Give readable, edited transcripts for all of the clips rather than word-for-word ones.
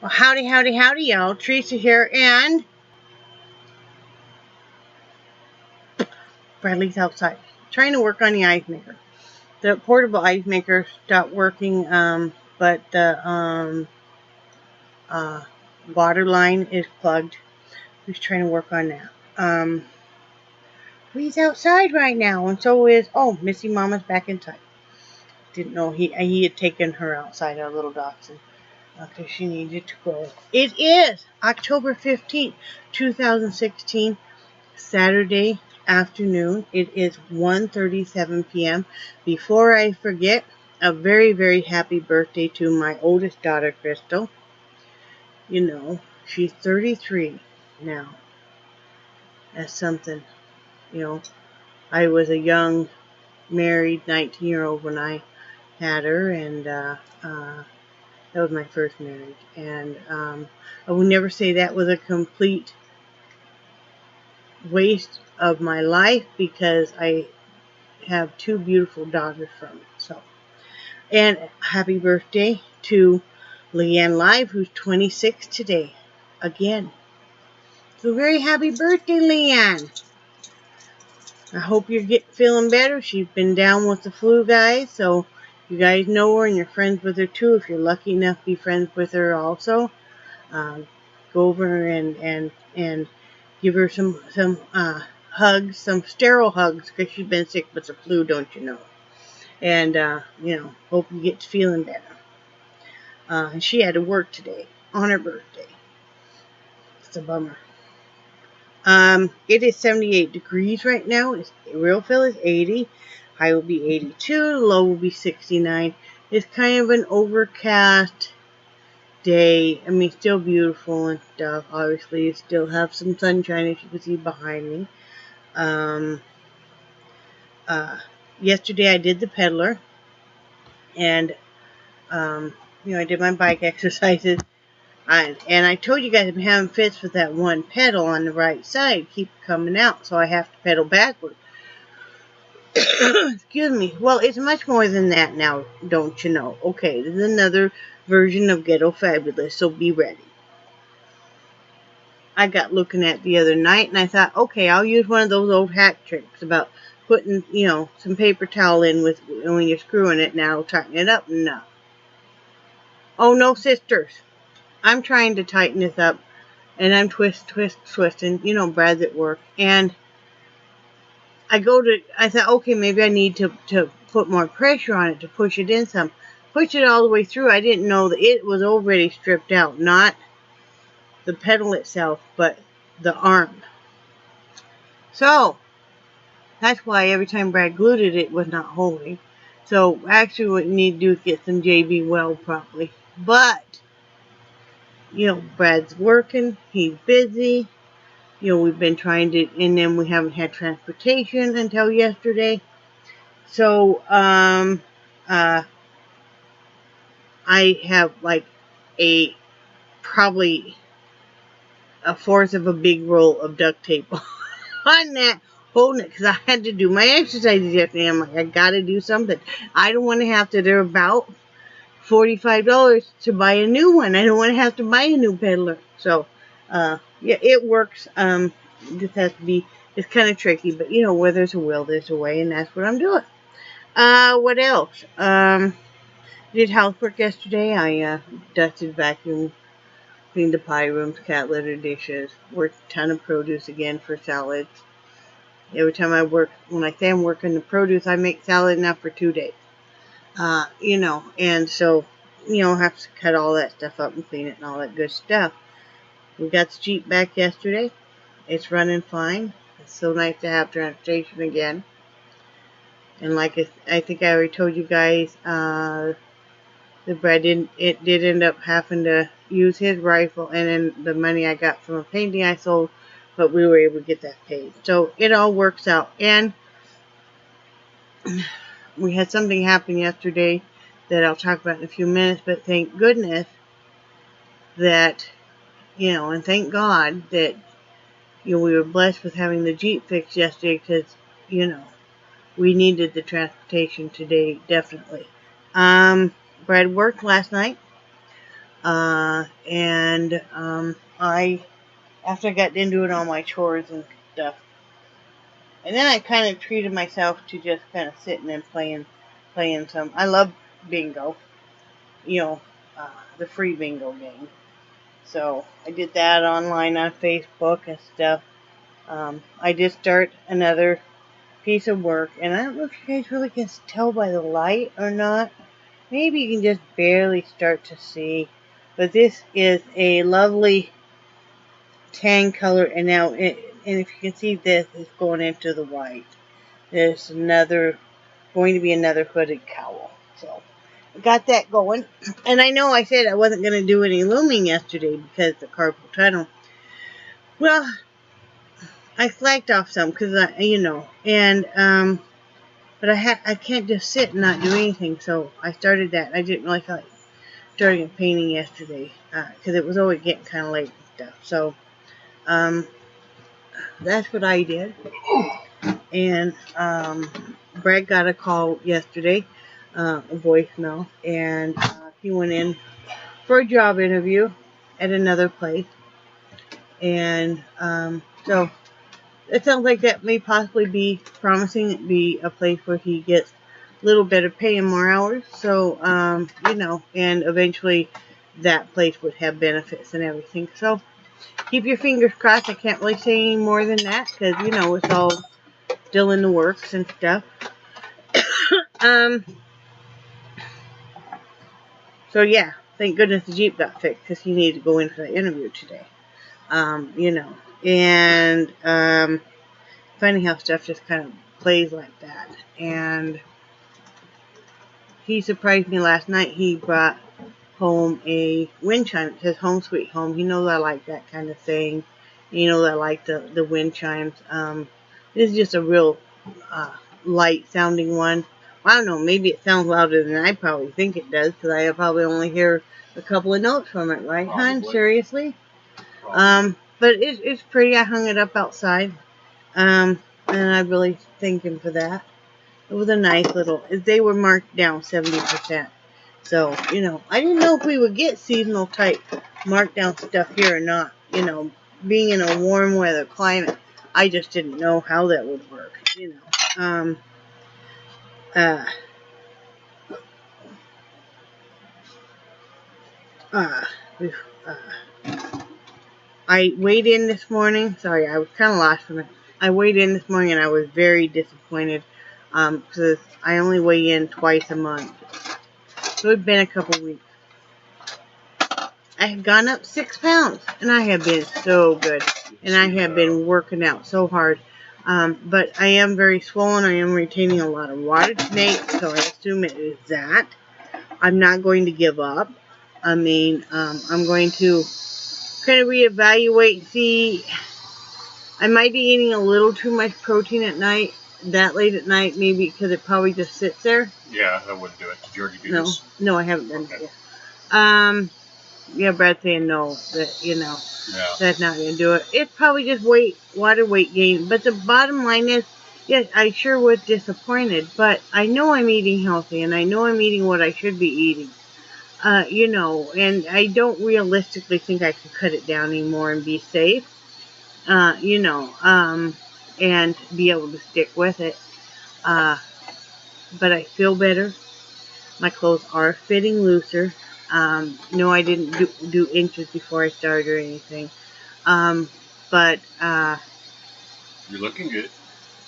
Well, howdy, howdy, howdy, y'all. Teresa here, and Bradley's outside trying to work on the ice maker. The portable ice maker stopped working, but the water line is plugged. He's trying to work on that. He's outside right now, and so is Missy Mama's back inside. Didn't know he had taken her outside, our little dachshund, because she needed to go. It is October 15th, 2016. Saturday afternoon. It is 1:37 p.m. Before I forget, a very, very happy birthday to my oldest daughter, Crystal. You know, she's 33 now. That's something. You know, I was a young, married 19-year-old when I had her, and that was my first marriage. And I would never say that was a complete waste of my life, because I have two beautiful daughters from it. So, and happy birthday to Leanne Live, who's 26 today. Again. So very happy birthday, Leanne. I hope you're feeling better. She's been down with the flu, guys. So you guys know her and you're friends with her too. If you're lucky enough to be friends with her also, go over and give her some hugs, some sterile hugs, because she's been sick with the flu, don't you know? And, hope you get to feeling better. And she had to work today on her birthday. It's a bummer. It is 78 degrees right now. The real feel is 80. High will be 82. Low will be 69. It's kind of an overcast day. I mean, still beautiful and stuff. Obviously, you still have some sunshine, as you can see behind me. Yesterday I did the peddler, and I did my bike exercises, and I told you guys I'm having fits with that one pedal on the right side, keep coming out, so I have to pedal backward. Excuse me. Well, it's much more than that now, don't you know? Okay, this is another version of Ghetto Fabulous, so be ready. I got looking at the other night, and I thought, okay, I'll use one of those old hack tricks about putting, some paper towel in with when you're screwing it, and that'll tighten it up. No. Oh, no, sisters. I'm trying to tighten this up, and I'm twisting. Brad's at work, and I thought, okay, maybe I need to put more pressure on it to push it in some. Push it all the way through. I didn't know that it was already stripped out, not the pedal itself, but the arm. So, that's why every time Brad glued it, it was not holding. So, actually what you need to do is get some JB weld properly. But, Brad's working, he's busy. We've been trying to, and then we haven't had transportation until yesterday. So, I have probably a fourth of a big roll of duct tape on that, holding it, because I had to do my exercises yesterday. I'm like, I gotta do something. I don't want to have to, they're about $45 to buy a new one. I don't want to have to buy a new peddler. So, it works. This has to be, it's kind of tricky, but where there's a will, there's a way, and that's what I'm doing. What else? Did housework yesterday. I dusted, vacuumed, cleaned the pie rooms, cat litter, dishes, worked a ton of produce again for salads. Every time I work, when I say I'm working the produce, I make salad enough for 2 days. And so, have to cut all that stuff up and clean it and all that good stuff. We got the Jeep back yesterday. It's running fine. It's so nice to have transportation again. And like I think I already told you guys, the Brad did end up having to use his rifle, and then the money I got from a painting I sold, but we were able to get that paid. So it all works out. And we had something happen yesterday that I'll talk about in a few minutes, but thank goodness that, and thank God that, we were blessed with having the Jeep fixed yesterday, because, we needed the transportation today, definitely. Brad worked last night. After I got done doing all my chores and stuff, and then I kind of treated myself to just kind of sitting and playing some. I love bingo, you know, the free bingo game. So I did that online on Facebook and stuff. I did start another piece of work, and I don't know if you guys really can tell by the light or not. Maybe you can just barely start to see, but this is a lovely tan color, and now and if you can see, this is going into the white. There's going to be another hooded cowl. So I got that going, and I know I said I wasn't going to do any looming yesterday because the carpal tunnel. Well, I slacked off some because but I can't just sit and not do anything. So I started that. I didn't really feel like starting painting yesterday because it was always getting kind of late and stuff. So that's what I did. And Brad got a call yesterday, a voicemail, and he went in for a job interview at another place. And so it sounds like that may possibly be promising to be a place where he gets a little better pay and more hours. So, and eventually that place would have benefits and everything. So keep your fingers crossed. I can't really say any more than that because, it's all still in the works and stuff. So yeah, thank goodness the Jeep got fixed because he needed to go in for the interview today. And funny how stuff just kind of plays like that. And he surprised me last night. He brought home a wind chime. It says "Home Sweet Home." He knows I like that kind of thing. He knows I like the wind chimes. This is just a real light sounding one. I don't know, maybe it sounds louder than I probably think it does because I probably only hear a couple of notes from it, right, hon? Seriously? But it's pretty. I hung it up outside, and I really thank him for that. It was a nice little. They were marked down 70%. So I didn't know if we would get seasonal type markdown stuff here or not. Being in a warm weather climate, I just didn't know how that would work. I weighed in this morning. Sorry, I was kind of lost from it. I weighed in this morning and I was very disappointed because I only weigh in twice a month. So it's been a couple weeks. I have gone up 6 pounds and I have been so good. And I have been working out so hard. But I am very swollen. I am retaining a lot of water tonight, so I assume it is that. I'm not going to give up. I'm going to kind of reevaluate, see. I might be eating a little too much protein at night, that late at night, maybe because it probably just sits there. Yeah, that wouldn't do it. Did you already do this? No, I haven't done it yet. Yeah, Brad's saying no, that's not going to do it. It's probably just water weight gain. But the bottom line is, yes, I sure was disappointed, but I know I'm eating healthy, and I know I'm eating what I should be eating. And I don't realistically think I can cut it down anymore and be safe, and be able to stick with it. But I feel better. My clothes are fitting looser. No, I didn't do inches before I started or anything. But you're looking good.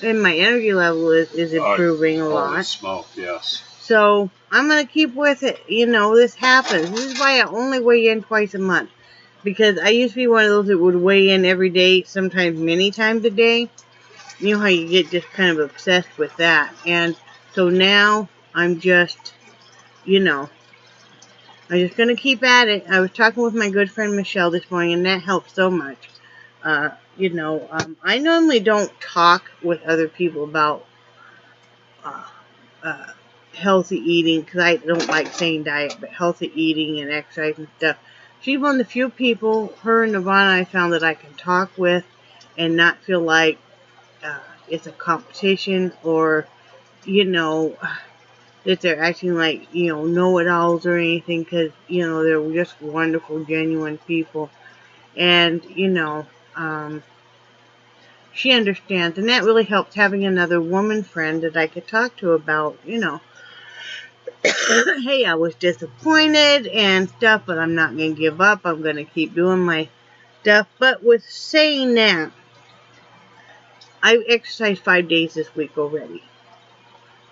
And my energy level is improving a lot. Holy smoke, yes. So I'm going to keep with it. This happens. This is why I only weigh in twice a month. Because I used to be one of those that would weigh in every day, sometimes many times a day. You know how you get just kind of obsessed with that. And so now I'm just, I'm just going to keep at it. I was talking with my good friend Michelle this morning, and that helped so much. I normally don't talk with other people about healthy eating because I don't like saying diet, but healthy eating and exercise and stuff. She's one of the few people, her and Nirvana, I found that I can talk with and not feel like it's a competition or, that they're acting like, know-it-alls or anything, because, they're just wonderful, genuine people. And, she understands, and that really helps having another woman friend that I could talk to about, hey, I was disappointed and stuff, but I'm not going to give up. I'm going to keep doing my stuff. But with saying that, I've exercised 5 days this week already.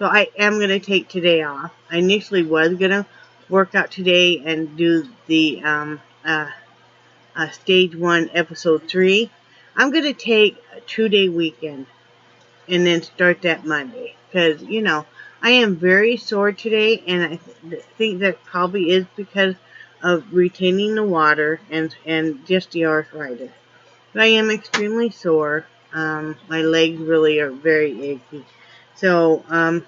So I am going to take today off. I initially was going to work out today and do the stage 1, episode 3. I'm going to take a 2-day weekend and then start that Monday. Because, I am very sore today, and I think that probably is because of retaining the water and just the arthritis. But I am extremely sore. My legs really are very achy. So, I'm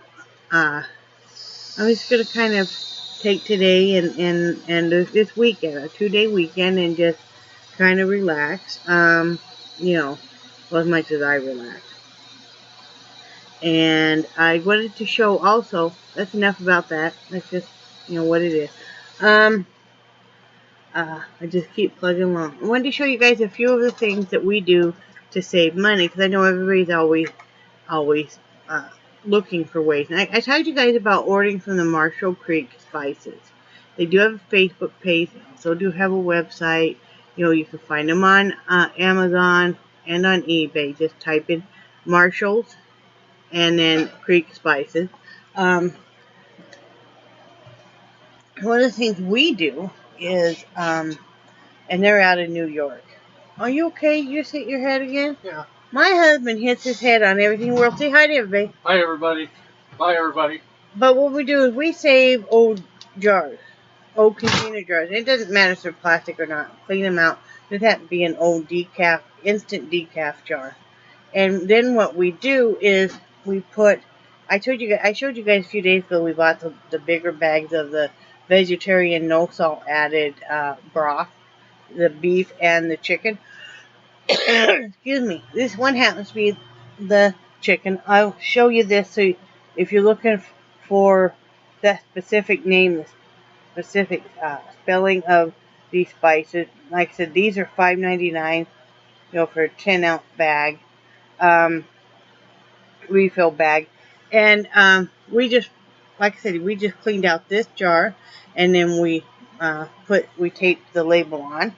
just going to kind of take today and this weekend, a 2-day weekend, and just kind of relax, well, as much as I relax. And I wanted to show also, that's enough about that, that's just, what it is. I just keep plugging along. I wanted to show you guys a few of the things that we do to save money, because I know everybody's always looking for ways. And I told you guys about ordering from the Marshall Creek Spices. They do have a Facebook page. They also do have a website. You can find them on Amazon and on eBay. Just type in Marshall's and then Creek Spices. One of the things we do is, and they're out of New York. Are you okay? You just hit your head again? Yeah. My husband hits his head on everything in the world. Say hi to everybody. Hi, everybody. Bye, everybody. But what we do is we save old jars, old container jars. It doesn't matter if they're plastic or not. Clean them out. It has to be an old decaf, instant decaf jar. And then what we do is we put, I showed you guys a few days ago, we bought the bigger bags of the vegetarian, no salt added broth, the beef and the chicken. Excuse me. This one happens to be the chicken. I'll show you this so if you're looking for that specific name, the specific spelling of these spices. Like I said, these are $5.99, for a 10-ounce bag, refill bag. And we just, like I said, we just cleaned out this jar, and then we taped the label on.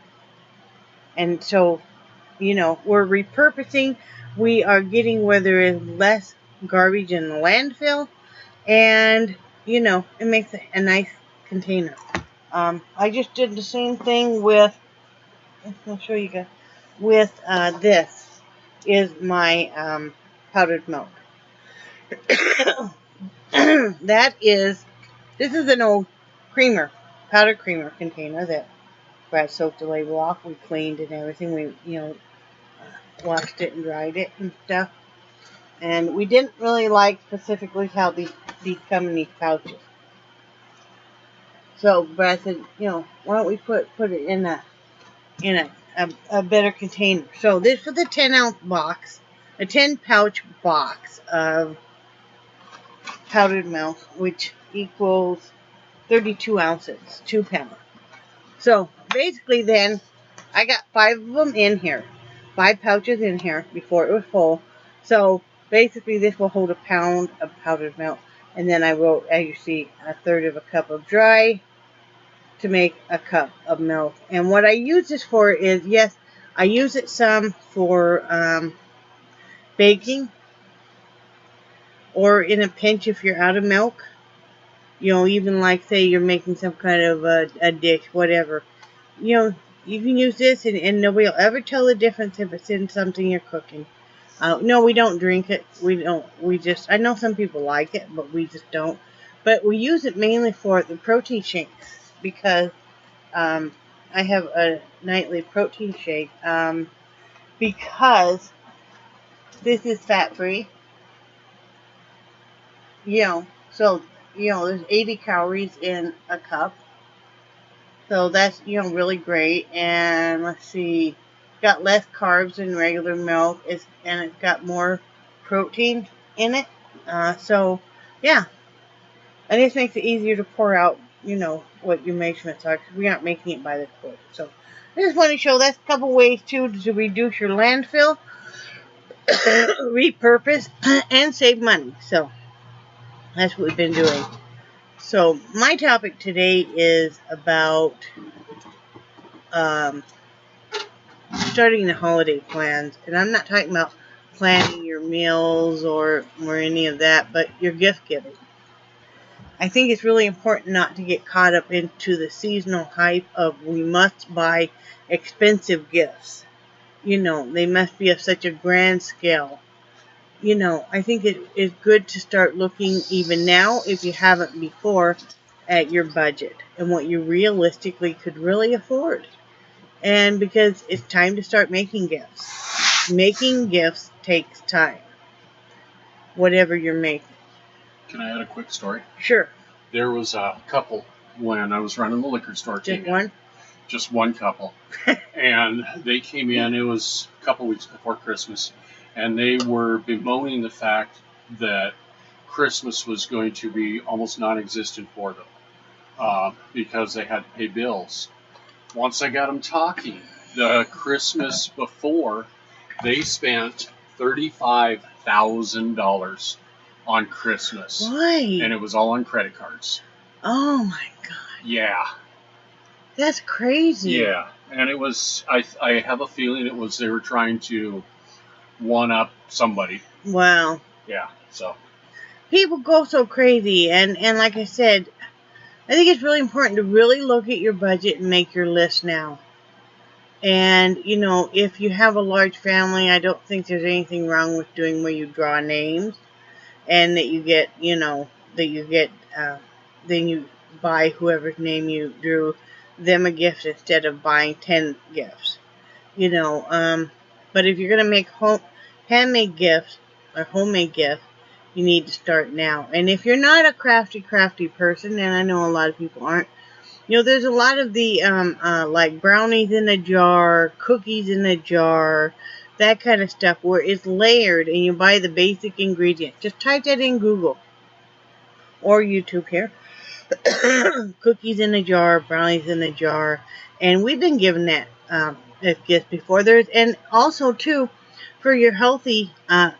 And so, we're repurposing. We are getting where there is less garbage in the landfill, and, it makes a nice container. I just did the same thing with, I'll show you guys, with this is my powdered milk. This is an old powdered creamer container that Brad soaked the label off. We cleaned and everything. We, washed it and dried it and stuff. And we didn't really like specifically how these come in these pouches. So Brad said, why don't we put it in a better container. So this was a 10-ounce box, a 10-pouch box of powdered milk, which equals 32 ounces, 2 pounds. So basically then, I got 5 of them in here. 5 pouches in here before it was full. So basically this will hold 1 pound of powdered milk. And then I wrote, as you see, 1/3 of a cup of dry to make a cup of milk. And what I use this for is, yes, I use it some for baking, or in a pinch if you're out of milk. Even like, say you're making some kind of a dish, whatever. You can use this and nobody will ever tell the difference if it's in something you're cooking. No, we don't drink it. I know some people like it, but we just don't. But we use it mainly for the protein shakes, because I have a nightly protein shake, because this is fat-free. So, there's 80 calories in a cup. So that's, really great. And let's see, got less carbs than regular milk, and it's got more protein in it. So, yeah. And this makes it easier to pour out, what your measurements are, because we aren't making it by the quart. So I just want to show that's a couple ways, too, to reduce your landfill, repurpose, and save money. So that's what we've been doing. So my topic today is about starting the holiday plans. And I'm not talking about planning your meals or any of that, but your gift giving. I think it's really important not to get caught up into the seasonal hype of we must buy expensive gifts. They must be of such a grand scale. I think it is good to start looking even now, if you haven't before, at your budget and what you realistically could really afford. And because it's time to start making gifts. Making gifts takes time. Whatever you're making. Can I add a quick story? Sure. There was a couple when I was running the liquor store. Just one? Just one couple. And they came in, it was a couple weeks before Christmas, and they were bemoaning the fact that Christmas was going to be almost non-existent for them because they had to pay bills. Once I got them talking, the Christmas before, they spent $35,000 on Christmas. Why? And it was all on credit cards. Oh my God. Yeah. That's crazy. Yeah. And it was, I have a feeling it was they were trying to one up somebody. Wow. Yeah. So. People go so crazy. And like I said, I think it's really important to really look at your budget and make your list now. And, if you have a large family, I don't think there's anything wrong with doing where you draw names. And that you get, then you buy whoever's name you drew them a gift instead of buying 10 gifts. But if you're going to make handmade gifts or homemade gifts, you need to start now. And if you're not a crafty person, and I know a lot of people aren't, there's a lot of the, like brownies in a jar, cookies in a jar, that kind of stuff where it's layered and you buy the basic ingredients. Just type that in Google or YouTube here. Cookies in a jar, brownies in a jar. And we've been given that as gifts before. And also, too, for your healthier,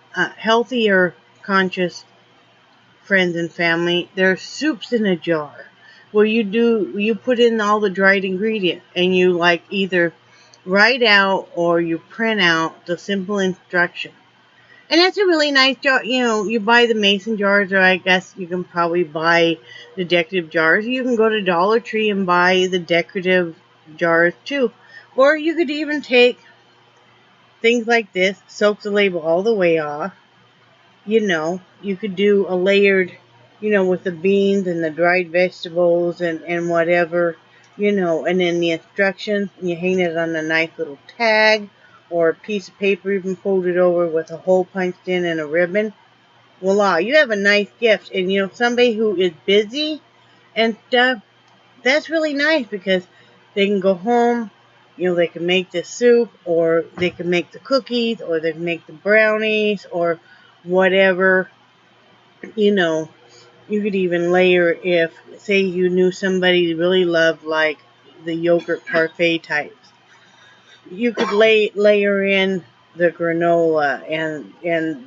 conscious friends and family, there's soups in a jar where you put in all the dried ingredients and you either write out or you print out the simple instruction. And that's a really nice jar. You buy the mason jars, or I guess you can probably buy the decorative jars. You can go to Dollar Tree and buy the decorative jars too. Or you could even take things like this, soak the label all the way off. You could do a layered, with the beans and the dried vegetables and whatever. And then the instructions, you hang it on a nice little tag or a piece of paper even folded over with a hole punched in and a ribbon. Voila, you have a nice gift. And, somebody who is busy and stuff, that's really nice because they can go home, they can make the soup or they can make the cookies or they can make the brownies or whatever, You could even layer if, say, you knew somebody really loved, like, the yogurt parfait types. You could layer in the granola and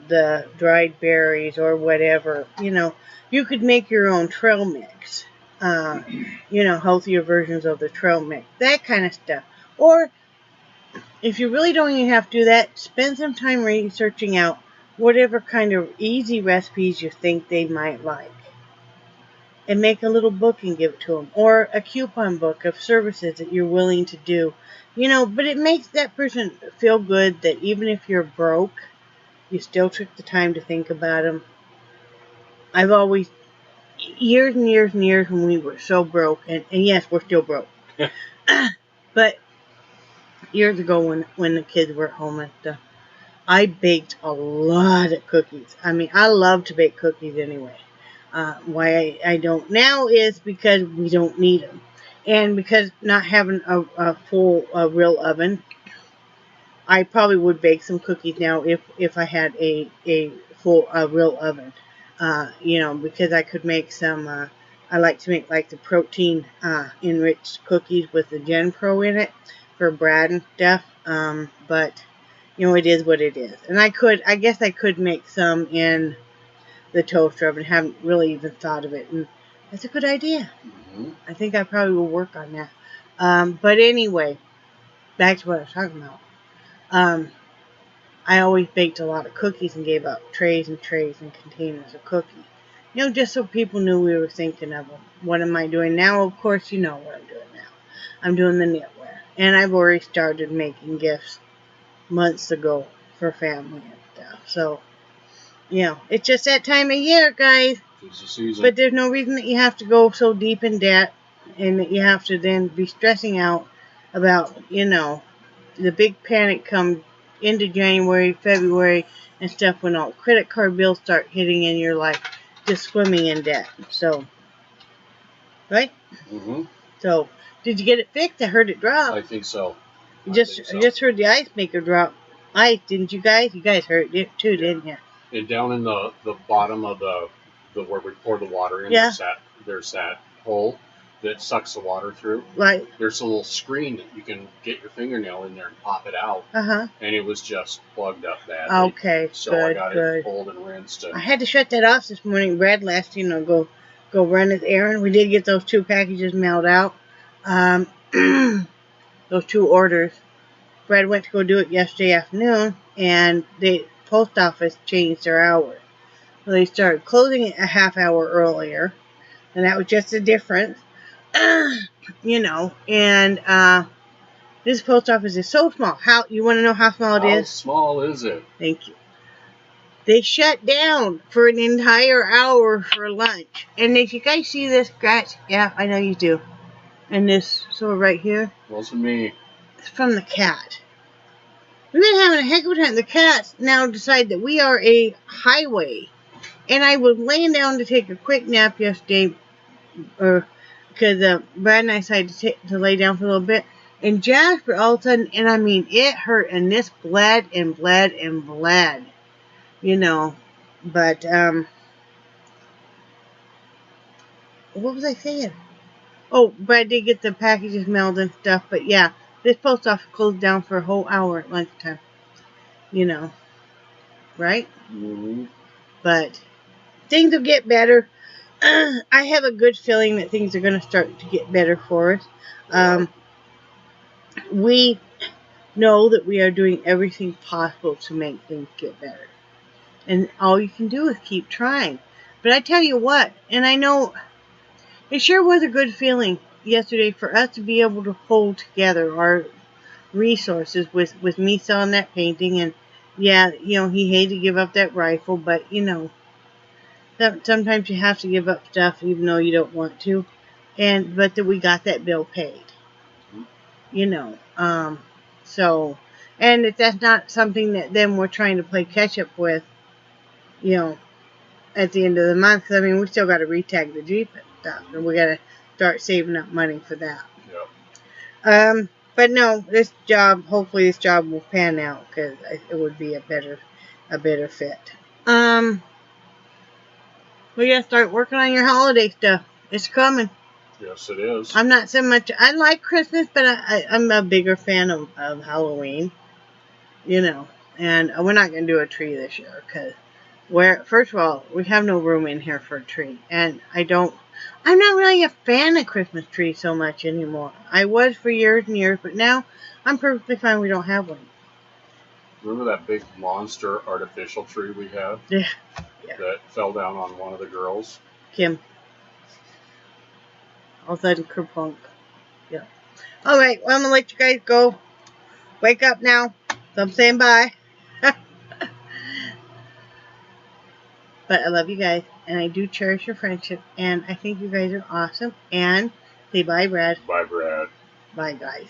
the dried berries or whatever. You could make your own trail mix. Healthier versions of the trail mix. That kind of stuff. Or, if you really don't even have to do that, spend some time researching out whatever kind of easy recipes you think they might like. And make a little book and give it to them. Or a coupon book of services that you're willing to do. But it makes that person feel good that even if you're broke, you still took the time to think about them. I've always, years and years and years when we were so broke, and yes, we're still broke. But years ago when the kids were at home and stuff, I baked a lot of cookies. I mean, I love to bake cookies anyway. Why I don't now is because we don't need them. And because not having a full real oven, I probably would bake some cookies now if I had a full real oven. Because I could make some I like to make like the protein enriched cookies with the Gen Pro in it for Brad and stuff. But you know, it is what it is. And I guess I could make some in the toaster oven. Haven't really even thought of it, and that's a good idea. I think I probably will work on that. But anyway, back to what I was talking about. I always baked a lot of cookies and gave out trays and trays and containers of cookies. You know, just so people knew we were thinking of them. What am I doing now? Of course, you know what I'm doing now. I'm doing the knitwear. And I've already started making gifts months ago for family and stuff. So, you know, it's just that time of year, guys. It's the season. But there's no reason that you have to go so deep in debt and that you have to then be stressing out about, you know, the big panic come into January, February, and stuff when all credit card bills start hitting in your life, just swimming in debt. So, right? So, did you get it fixed? I heard it drop. I think so. I just heard the ice maker drop. Ice, didn't you guys? You guys heard it too, didn't you? And down in the bottom of the where we pour the water in, there's that hole that sucks the water through. Right. There's a little screen that you can get your fingernail in there and pop it out. And it was just plugged up badly. Okay, so good, I got it pulled and rinsed. And I had to shut that off this morning. Brad left, you know, go run his errand. We did get those 2 packages mailed out. Those 2 orders. Brad went to go do it yesterday afternoon, and the post office changed their hours. So they started closing it a half hour earlier, and that was just the difference. You know, and this post office is so small. How you want to know how small it is? How small is it? Thank you. They shut down for an entire hour for lunch. And did you guys see this scratch? Yeah, I know you do. And this sore right here? Wasn't me. It's from the cat. We've been having a heck of a time. The cats now decide that we are a highway. And I was laying down to take a quick nap yesterday, because Brad and I decided to lay down for a little bit. And Jasper, all of a sudden, and I mean, it hurt, and this bled and bled and bled. You know, but, what was I saying? Oh, Brad did get the packages mailed and stuff, but yeah, this post office closed down for a whole hour at lunchtime. You know, right? But things will get better. I have a good feeling that things are going to start to get better for us. We know that we are doing everything possible to make things get better. And all you can do is keep trying. But I tell you what, and I know it sure was a good feeling yesterday for us to be able to hold together our resources with me selling that painting. And yeah, you know, he hated to give up that rifle, but you know, sometimes you have to give up stuff even though you don't want to. But that we got that bill paid. You know, so, and if that's not something that then we're trying to play catch up with, you know, at the end of the month, because I mean, we still got to retag the Jeep and stuff, and we got to start saving up money for that. But no, hopefully this job will pan out, because it would be a better fit. We got to start working on your holiday stuff. It's coming. Yes, it is. I'm not so much, I like Christmas, but I'm a bigger fan of Halloween, you know, and we're not going to do a tree this year, because first of all, we have no room in here for a tree, and I'm not really a fan of Christmas trees so much anymore. I was for years and years, but now I'm perfectly fine we don't have one. Remember that big monster artificial tree we had? Yeah. That fell down on one of the girls? Kim. All of a sudden, kerplunk. Yeah. Alright, well, I'm going to let you guys go. Wake up now. So I'm saying bye. But I love you guys, and I do cherish your friendship, and I think you guys are awesome. And say bye, Brad. Bye, Brad. Bye, guys.